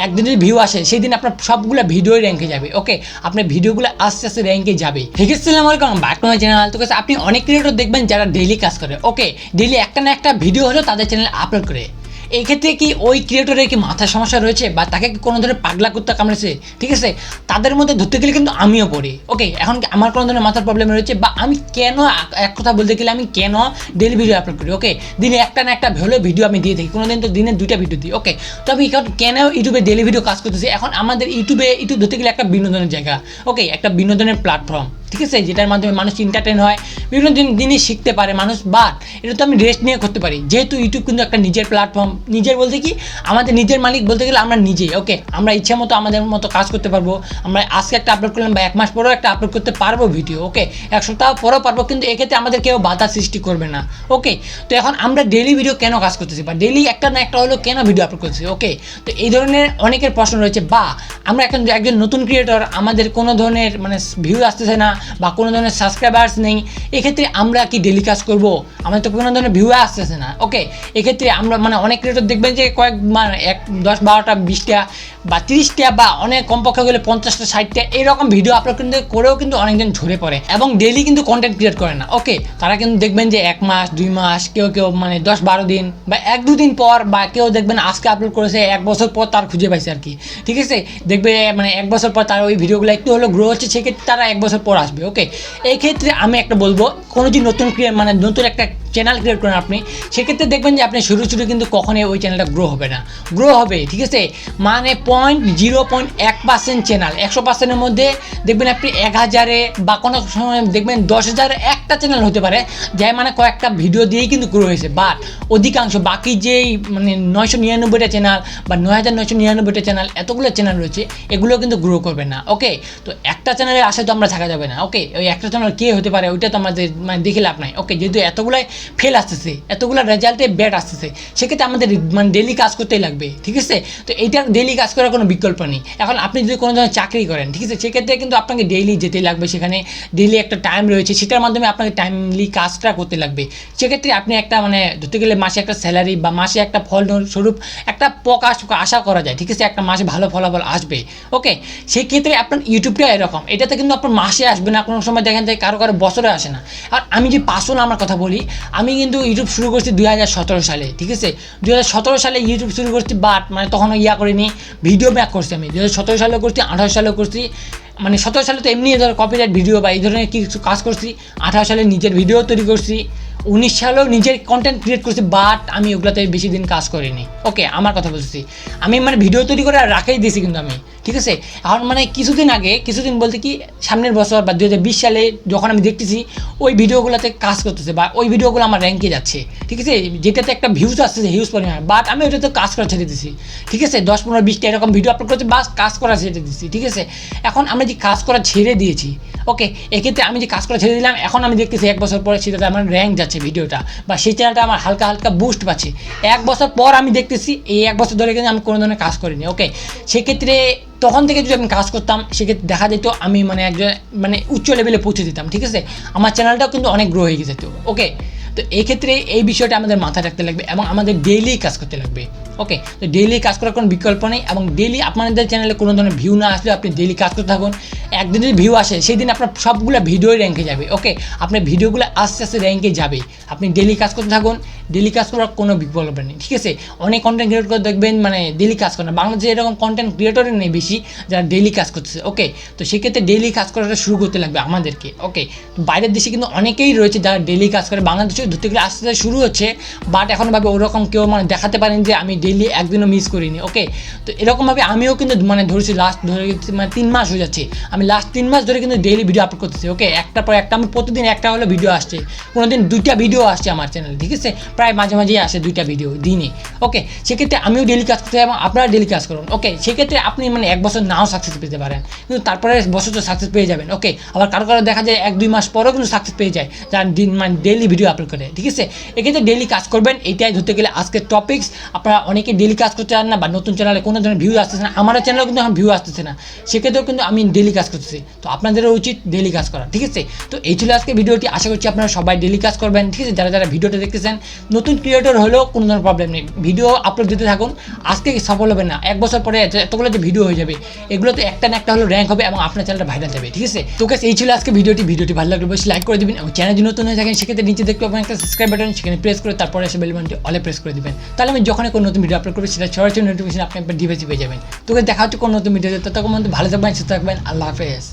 একদিন যদি ভিউ আসে সেই দিন আপনার সবগুলো ভিডিওই র্যাঙ্কে যাবে। ওকে, আপনার ভিডিওগুলো আস্তে আস্তে র্যাঙ্কে যাবে। ঠিক আছে, আসসালামু আলাইকুম, ব্যাক টু মাই চ্যানেল। তো আপনি অনেক ক্রিয়েটর দেখবেন যারা ডেইলি কাজ করে। ওকে, ডেইলি একটা না একটা ভিডিও হলেও তাদের চ্যানেলে আপলোড করে। এই ক্ষেত্রে কি ওই ক্রিয়েটরের কি মাথার সমস্যা রয়েছে বা তাকে কি কোনো ধরনের পাগলা কুত্তা কামড়েছে? ঠিক আছে, তাদের মধ্যে ধরতে গেলে কিন্তু আমিও পড়ি। ওকে, এখন কি আমার কোনো ধরনের মাথার প্রবলেম রয়েছে বা আমি কেন, এক কথা বলতে গেলে আমি কেন ডেইলি ভিডিও আপলোড করি? ওকে, দিনে একটা না একটা হলেও ভিডিও আমি দিয়ে থাকি, কোনো দিন তো দিনে 2টা ভিডিও দিই। ওকে, তো আমি কেন ইউটিউবে ডেইলি ভিডিও কাজ করতেছি? এখন আমাদের ইউটিউব ধরতে গেলে একটা বিনোদনের জায়গা। ওকে, একটা বিনোদনের প্ল্যাটফর্ম, ঠিক আছে, যেটার মাধ্যমে মানুষ এন্টারটেন হয়, বিভিন্ন জিনিস শিখতে পারে মানুষ। বাট এটা তো আমি রেস্ট নিয়ে করতে পারি, যেহেতু ইউটিউব কিন্তু একটা নিজের প্ল্যাটফর্ম। নিজের বলতে কি, আমাদের নিজের মালিক বলতে গেলে আমরা নিজেই। ওকে, আমরা ইচ্ছা মতো আমাদের মতো কাজ করতে পারবো। আমরা আজকে একটা আপলোড করলাম বা 1 মাস পরেও একটা আপলোড করতে পারবো ভিডিও। ওকে, 1 সপ্তাহ পরেও পারবো, কিন্তু এক্ষেত্রে আমাদের কেউ বাধা সৃষ্টি করবে না। ওকে, তো এখন আমরা ডেইলি ভিডিও কেন কাজ করতেছি বা ডেইলি একটা না একটা হলেও কেন ভিডিও আপলোড করতেছি? ওকে, তো এই ধরনের অনেকের প্রশ্ন রয়েছে। বা আমরা এখন একজন নতুন ক্রিয়েটর, আমাদের কোনো ধরনের মানে ভিউ আসতেছে না বা কোনো ধরনের সাবস্ক্রাইবার্স নেই, এক্ষেত্রে আমরা কি ডেইলি কাজ করব? আমাদের তো কোনো ধরনের ভিউ আসতেছে না। ওকে, এক্ষেত্রে আমরা মানে অনেক ক্রিয়েটর দেখবেন যে কয়েক মানে 10, 12টা, 20টা বা 30টা বা অনেক কমপক্ষে গেলে 50টা, 60টা এরকম ভিডিও আপলোড কিন্তু করেও কিন্তু অনেকজন ঝরে পড়ে এবং ডেইলি কিন্তু কন্টেন্ট ক্রিয়েট করে না। ওকে, তারা কিন্তু দেখবেন যে 1 মাস, 2 মাস, কেউ মানে 10-12 দিন বা 1-2 দিন পর, বা কেউ দেখবেন আজকে আপলোড করেছে 1 বছর পর তার খুঁজে পাইছে আর কি। ঠিক আছে, দেখবে মানে 1 বছর পর তার ওই ভিডিওগুলো একটু হলেও গ্রো হচ্ছে, সেক্ষেত্রে তারা 1 বছর পর আসবে। ওকে, এই ক্ষেত্রে আমি একটা বলবো, কোনো যদি নতুন একটা চ্যানেল ক্রিয়েট করেন আপনি, সেক্ষেত্রে দেখবেন যে আপনি শুরু কিন্তু কখনোই ওই চ্যানেলটা গ্রো হবে না। গ্রো হবে, ঠিক আছে, মানে 0.1% চ্যানেল, 100%-এর মধ্যে দেখবেন আপনি 1000-এ বা কোনো সময় দেখবেন 10,000 একটা চ্যানেল হতে পারে, যাই মানে কয়েকটা ভিডিও দিয়েই কিন্তু গ্রো হয়েছে। বাট অধিকাংশ বাকি যেই মানে 999টা চ্যানেল বা 9,999টা চ্যানেল, এতগুলো চ্যানেল রয়েছে, এগুলো কিন্তু গ্রো করবে না। ওকে, তো একটা চ্যানেলের আশায় তো আমরা থাকা যাবে না। ওকে, ওই একটা চ্যানেল কে হতে পারে ওইটা তো আমাদের মানে দেখে লাভ নাই। ওকে, যেহেতু এতগুলাই ফেল আসতেছে, এতগুলো রেজাল্টে ব্যাড আসতেছে, সেক্ষেত্রে আমাদের মানে ডেইলি কাজ করতেই লাগবে। ঠিক আছে, তো এইটার ডেইলি কাজ করার কোনো বিকল্প নেই। এখন আপনি যদি কোনো ধরনের চাকরি করেন, ঠিক আছে, সেক্ষেত্রে কিন্তু আপনাকে ডেইলি যেতেই লাগবে, সেখানে ডেইলি একটা টাইম রয়েছে, সেটার মাধ্যমে আপনাকে টাইমলি কাজটা করতে লাগবে। সেক্ষেত্রে আপনি একটা মানে ধরতে গেলে মাসে একটা স্যালারি বা মাসে একটা ফলস্বরূপ একটা প্রকাশ আশা করা যায়। ঠিক আছে, একটা মাসে ভালো ফলাফল আসবে। ওকে, সেক্ষেত্রে আপনার ইউটিউবটা এরকম, এটাতে কিন্তু আপনার মাসে আসবে না, কোনো সময় দেখেন যে কারো বছরে আসে না। আর আমি যে পার্সোনাল আমার কথা বলি, আমি কিন্তু ইউটিউব শুরু করছি 2017 সালে। ঠিক আছে, 2017 সালে ইউটিউব শুরু করছি, বাট মানে তখন করিনি, ভিডিও ব্যাক করছি আমি 2017 সালেও করছি, 18 সালেও করছি। মানে 17 সালে তো এমনি ধর কপিরাইট ভিডিও বা এই ধরনের কিছু কাজ করছি, 18 সালে নিজের ভিডিও তৈরি করছি, 19 সালেও নিজের কন্টেন্ট ক্রিয়েট করছি। বাট আমি ওগুলোতে বেশি দিন কাজ করিনি। ওকে, আমার কথা বলছি, আমি মানে ভিডিও তৈরি করে আর রাখাই দিয়েছি কিন্তু আমি। ঠিক আছে, এখন মানে কিছুদিন বলতে কি সামনের বছর বা 2020 সালে যখন আমি দেখতেছি ওই ভিডিওগুলোতে কাজ করতেছে বা ওই ভিডিওগুলো আমার র্যাঙ্কে যাচ্ছে। ঠিক আছে, যেটাতে একটা ভিউজ আসতেছে হিউজ পরিমাণ, বাট আমি ওইটাতে কাজ করা ছেড়ে দিচ্ছি। ঠিক আছে, 10, 15, 20টা এরকম ভিডিও আপলোড করছি, বাস কাজ করা ছেড়ে দিচ্ছি। ঠিক আছে, এখন আমরা যে কাজ করা ছেড়ে দিয়েছি, ওকে, এক্ষেত্রে আমি যে কাজ করা ছেড়ে দিলাম, এখন আমি দেখতেছি 1 বছর পরে সেটাতে আমার র্যাঙ্ক যাচ্ছে ভিডিওটা, বা সেই চ্যানেলটা আমার হালকা বুস্ট পাচ্ছে। 1 বছর পর আমি দেখতেছি এই 1 বছর ধরে কিন্তু আমি কোনো ধরনের কাজ করিনি। ওকে, সেক্ষেত্রে তখন থেকে যদি আমি কাজ করতাম, সেক্ষেত্রে দেখা যেত আমি মানে একজন মানে উচ্চ লেভেলে পৌঁছে দিতাম। ঠিক আছে, আমার চ্যানেলটাও কিন্তু অনেক গ্রো হয়ে যেত। ওকে, তো এই ক্ষেত্রে এই বিষয়টা আমাদের মাথায় রাখতে লাগবে এবং আমাদের ডেইলি কাজ করতে লাগবে। ওকে, তো ডেইলি কাজ করার কোনো বিকল্প নেই এবং ডেইলি আপনাদের চ্যানেলে কোনো ধরনের ভিউ না আসলে আপনি ডেইলি কাজ করতে থাকুন। একদিন যদি ভিউ আসে সেই দিন আপনার সবগুলো ভিডিওই র্যাঙ্কে যাবে। ওকে, আপনার ভিডিওগুলো আস্তে আস্তে র্যাঙ্কে যাবে। আপনি ডেইলি কাজ করতে থাকুন, ডেইলি কাজ করার কোনো বিকল্প নেই। ঠিক আছে, অনেক কন্টেন্ট ক্রিয়েটর করে দেখবেন মানে ডেইলি কাজ করে না, বাংলাদেশে এরকম কন্টেন্ট ক্রিয়েটরই নেই বেশি যারা ডেইলি কাজ করতেছে। ওকে, তো সেক্ষেত্রে ডেইলি কাজ করাটা শুরু করতে লাগবে আমাদেরকে। ওকে, বাইরের দেশে কিন্তু অনেকেই রয়েছে যারা ডেইলি কাজ করে, বাংলাদেশে ধরতে গেলে আস্তে আস্তে শুরু হচ্ছে, বাট এখনভাবে ওরকম কেউ মানে দেখাতে পারেন যে আমি ডেইলি একদিনও মিস করিনি। ওকে, তো এরকমভাবে আমিও কিন্তু মানে ধরেছি মানে 3 মাস হয়ে যাচ্ছে, আমি লাস্ট 3 মাস ধরে কিন্তু ডেইলি ভিডিও আপলোড করতেছি। ওকে, একটার পর একটা আমি প্রতিদিন একটা হলে ভিডিও আসছে, কোনো দিন 2টা ভিডিও আসছে আমার চ্যানেলে। ঠিক আছে, প্রায় মাঝে মাঝেই আসে 2টা ভিডিও দিনে। ওকে, সেক্ষেত্রে আমিও ডেইলি কাজ করতে এবং আপনারা ডেইলি কাজ করুন। ওকে, সেক্ষেত্রে আপনি মানে 1 বছর নাও সাকসেস পেতে পারেন, কিন্তু তারপরে বছর তো সাকসেস পেয়ে যাবেন। ওকে, আবার কারো দেখা যায় 1-2 মাস পরেও কিন্তু সাকসেস পেয়ে যায়, যারা ডেইলি ভিডিও আপলোড করে। ঠিক আছে, এক্ষেত্রে ডেইলি কাজ করবেন, এইটাই ধরতে গেলে আজকের টপিক্স। আপনারা অনেকে ডেইলি কাজ করতে চান না, বা নতুন চ্যানেলে কোনো ধরনের ভিউ আসতেছে না, আমার চ্যানেলেও কিন্তু এখন ভিউ আসতেছে না, সেক্ষেত্রেও কিন্তু আমি ডেইলি কাজ করতেছি। তো আপনাদেরও উচিত ডেইলি কাজ করা। ঠিক আছে, তো এই ছিল আজকে ভিডিওটি। আশা করছি আপনারা সবাই ডেইলি কাজ করবেন। ঠিক আছে, যারা ভিডিওটা দেখতেছেন নতুন ক্রিয়েটর হলেও কোনো ধরনের প্রবলেম নেই, ভিডিও আপলোড দিতে থাকুন। আজকে সফল হবে না, 1 বছর পরে এতগুলো যে ভিডিও হয়ে যাবে, এগুলো তো একটা না একটা হলো র্যাঙ্ক হবে এবং আপনার চ্যানেলটা ভাইরাল যাবে। ঠিক আছে, তো গাইস এই ছিল আজকে ভিডিওটি ভালো লাগলে অবশ্যই লাইক করে দিবেন, এবং চ্যানেল যদি নতুন হয়ে থাকেন সেক্ষেত্রে নিচে দেখতে পাবেন একটা সাবস্ক্রাইব বাটন, সেখানে প্রেস করে তারপরে এসে বেল বাটনটি অলে প্রেস করে দিবেন। তাহলে আমি যখন কোনো নতুন ভিডিও আপলোড করবো সেটা সরাসরি নোটিফিকেশন আপনি ডিভাইসে পেয়ে যাবেন। তো গাইস দেখা হচ্ছে কোনো নতুন ভিডিওতে, ততক্ষণ ভালো থাকবেন, সুস্থ থাকবেন, আল্লাহ হাফেজ।